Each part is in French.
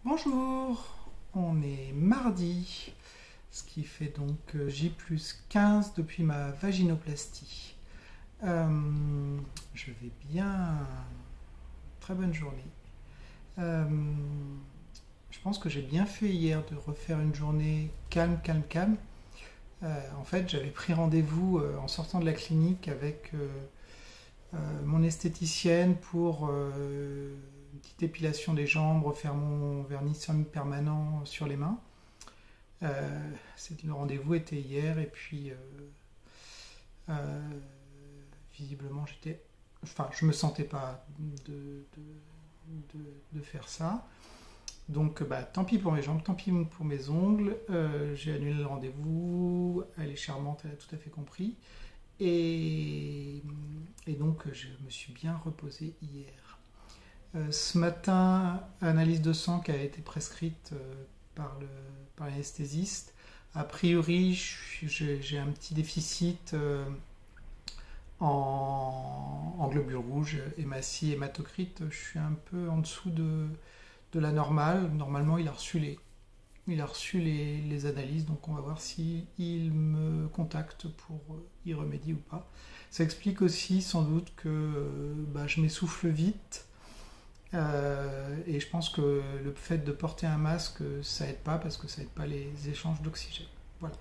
Bonjour, on est mardi, ce qui fait donc J+15 depuis ma vaginoplastie. Je vais bien, très bonne journée. Je pense que j'ai bien fait hier de refaire une journée calme, calme, calme. En fait, j'avais pris rendez-vous en sortant de la clinique avec mon esthéticienne pour une petite épilation des jambes, refaire mon vernis semi-permanent sur les mains. Le rendez-vous était hier et puis visiblement je me sentais pas de faire ça. Donc tant pis pour mes jambes, tant pis pour mes ongles. J'ai annulé le rendez-vous. Elle est charmante, elle a tout à fait compris. Et donc je me suis bien reposé hier. Ce matin, analyse de sang qui a été prescrite par l'anesthésiste. A priori, j'ai un petit déficit en globules rouges, hématie, hématocrite. Je suis un peu en dessous de la normale. Normalement, il a reçu les analyses, donc on va voir si il me contacte pour y remédier ou pas. Ça explique aussi sans doute que je m'essouffle vite. Et je pense que le fait de porter un masque, ça aide pas parce que ça aide pas les échanges d'oxygène. Voilà.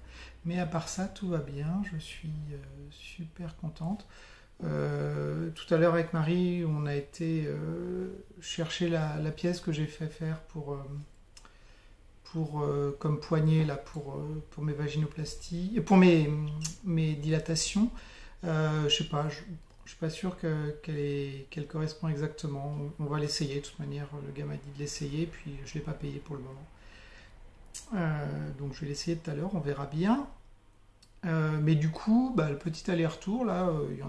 Mais à part ça, tout va bien. Je suis super contente. Tout à l'heure avec Marie, on a été chercher la pièce que j'ai fait faire pour comme poignée là pour mes vaginoplasties, pour mes dilatations. Je sais pas. Je suis pas sûr qu'elle correspond exactement. On va l'essayer. De toute manière, le gars m'a dit de l'essayer, puis je ne l'ai pas payé pour le moment. Donc je vais l'essayer tout à l'heure, on verra bien. Mais du coup, le petit aller-retour, là, il y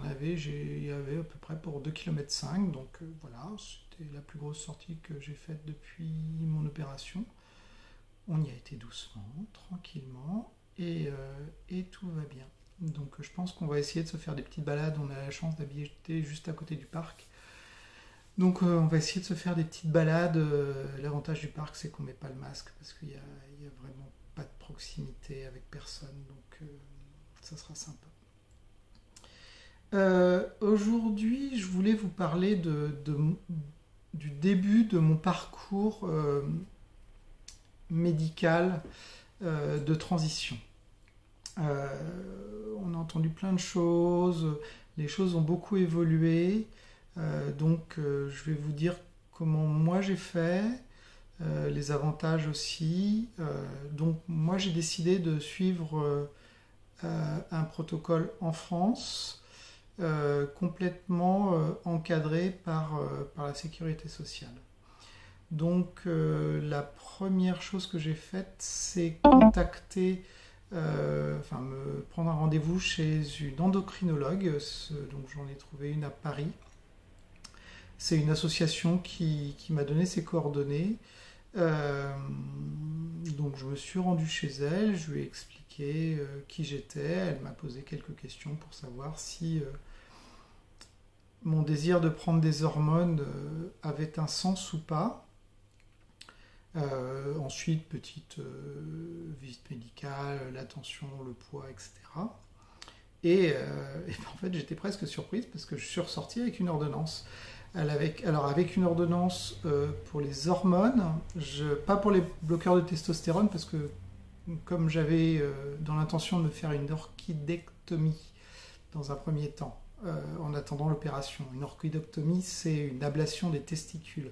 avait à peu près pour 2,5 km. Donc voilà, c'était la plus grosse sortie que j'ai faite depuis mon opération. On y a été doucement, tranquillement, et tout va bien. Donc je pense qu'on va essayer de se faire des petites balades. On a la chance d'habiter juste à côté du parc. Donc on va essayer de se faire des petites balades. L'avantage du parc, c'est qu'on ne met pas le masque parce qu'il n'y a vraiment pas de proximité avec personne. Donc ça sera sympa. Aujourd'hui, je voulais vous parler du début de mon parcours médical de transition. On a entendu plein de choses, les choses ont beaucoup évolué, donc je vais vous dire comment moi j'ai fait, les avantages aussi. Donc moi j'ai décidé de suivre un protocole en France, complètement encadré par la sécurité sociale. Donc la première chose que j'ai faite, c'est contacter me prendre un rendez-vous chez une endocrinologue, donc j'en ai trouvé une à Paris. C'est une association qui m'a donné ses coordonnées. Donc je me suis rendu chez elle, je lui ai expliqué qui j'étais, elle m'a posé quelques questions pour savoir si mon désir de prendre des hormones avait un sens ou pas. Ensuite, petite visite médicale, la tension, le poids, etc. Et en fait, j'étais presque surprise parce que je suis ressorti avec une ordonnance. Avec une ordonnance pour les hormones, pas pour les bloqueurs de testostérone, parce que comme j'avais dans l'intention de me faire une orchidectomie dans un premier temps, en attendant l'opération. Une orchidectomie, c'est une ablation des testicules.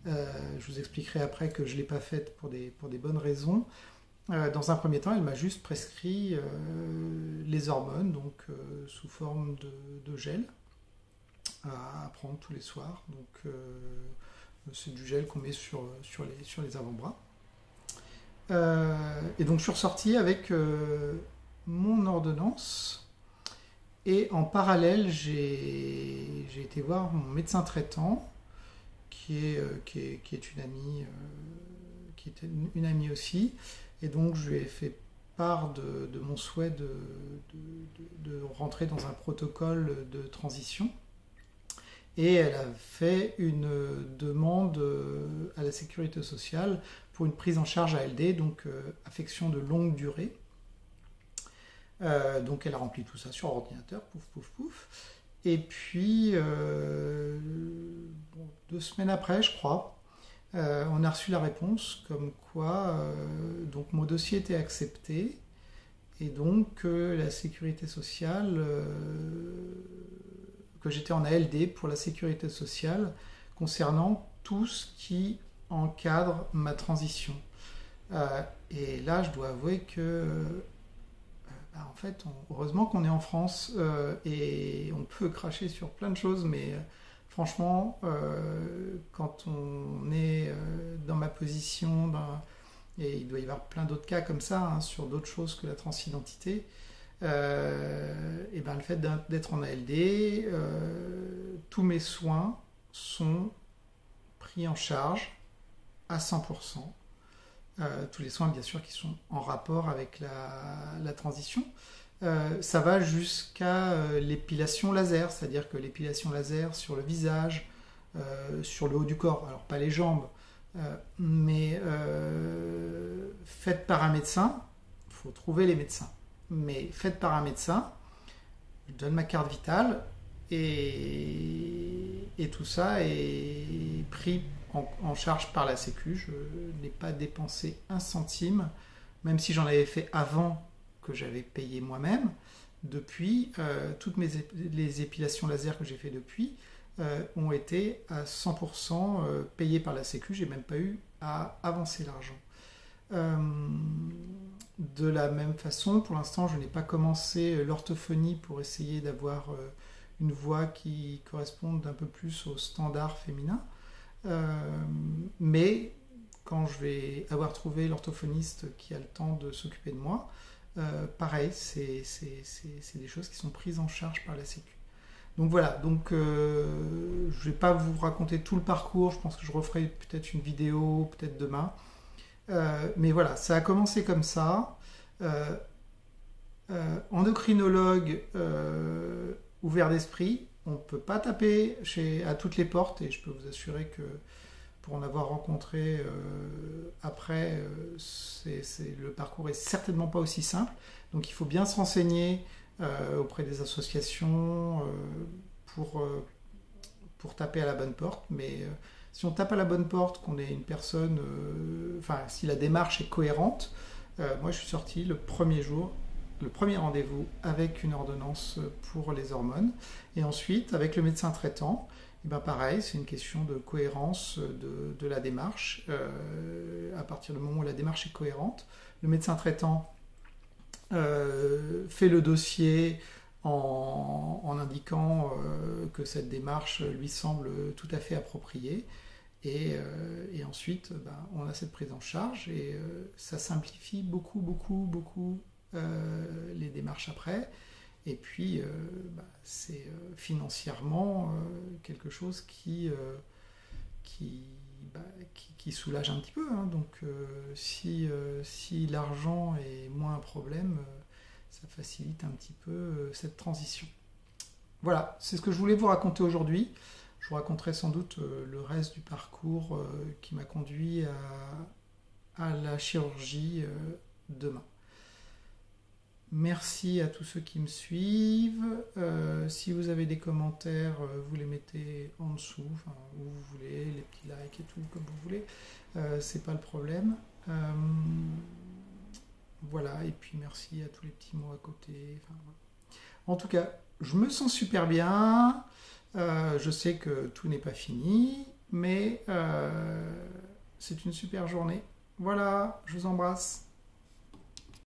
Je vous expliquerai après que je ne l'ai pas faite pour des bonnes raisons. Dans un premier temps, elle m'a juste prescrit les hormones, donc sous forme de gel à prendre tous les soirs. Donc c'est du gel qu'on met sur les avant-bras. Et donc je suis ressorti avec mon ordonnance. Et en parallèle, j'ai été voir mon médecin traitant, qui est une amie, qui était une amie aussi, et donc je lui ai fait part de mon souhait de rentrer dans un protocole de transition. et elle a fait une demande à la sécurité sociale pour une prise en charge ALD, donc affection de longue durée. Donc elle a rempli tout ça sur ordinateur, pouf pouf pouf. Et puis 2 semaines après, je crois, on a reçu la réponse comme quoi donc mon dossier était accepté et donc la sécurité sociale, que j'étais en ALD pour la sécurité sociale concernant tout ce qui encadre ma transition. Et là, je dois avouer que en fait, heureusement qu'on est en France et on peut cracher sur plein de choses, mais franchement, quand on est dans ma position, et il doit y avoir plein d'autres cas comme ça, hein, sur d'autres choses que la transidentité, et ben, le fait d'être en ALD, tous mes soins sont pris en charge à 100%. Tous les soins, bien sûr, qui sont en rapport avec la transition. Ça va jusqu'à l'épilation laser, c'est-à-dire que l'épilation laser sur le visage, sur le haut du corps, alors pas les jambes, mais faite par un médecin. Il faut trouver les médecins, mais faite par un médecin. Je donne ma carte vitale et tout ça est pris en charge par la Sécu. Je n'ai pas dépensé un centime, même si j'en avais fait avant que j'avais payé moi-même. Depuis, toutes les épilations laser que j'ai fait depuis ont été à 100% payées par la Sécu. J'ai même pas eu à avancer l'argent. De la même façon, pour l'instant, je n'ai pas commencé l'orthophonie pour essayer d'avoir une voix qui corresponde un peu plus aux standards féminins. Mais quand je vais avoir trouvé l'orthophoniste qui a le temps de s'occuper de moi, pareil, c'est des choses qui sont prises en charge par la Sécu. Donc voilà, donc, je ne vais pas vous raconter tout le parcours, je pense que je referai peut-être une vidéo, peut-être demain. Mais voilà, ça a commencé comme ça. Endocrinologue ouvert d'esprit, on ne peut pas taper à toutes les portes, et je peux vous assurer que pour en avoir rencontré après, le parcours est certainement pas aussi simple. Donc il faut bien se renseigner auprès des associations pour taper à la bonne porte. Mais si on tape à la bonne porte, qu'on est une personne, si la démarche est cohérente, moi je suis sorti le premier jour, le premier rendez-vous avec une ordonnance pour les hormones, et ensuite avec le médecin traitant, et ben pareil, c'est une question de cohérence de la démarche. À partir du moment où la démarche est cohérente, le médecin traitant fait le dossier en indiquant que cette démarche lui semble tout à fait appropriée, et ensuite on a cette prise en charge, et ça simplifie beaucoup les démarches après. Et puis c'est financièrement quelque chose qui soulage un petit peu, hein. Donc si l'argent est moins un problème, ça facilite un petit peu cette transition. Voilà, c'est ce que je voulais vous raconter aujourd'hui. Je vous raconterai sans doute le reste du parcours qui m'a conduit à la chirurgie demain. Merci à tous ceux qui me suivent. Si vous avez des commentaires, vous les mettez en dessous, où vous voulez, les petits likes et tout, comme vous voulez. C'est pas le problème. Voilà, et puis merci à tous les petits mots à côté. Voilà. En tout cas, je me sens super bien. Je sais que tout n'est pas fini, mais c'est une super journée. Voilà, je vous embrasse.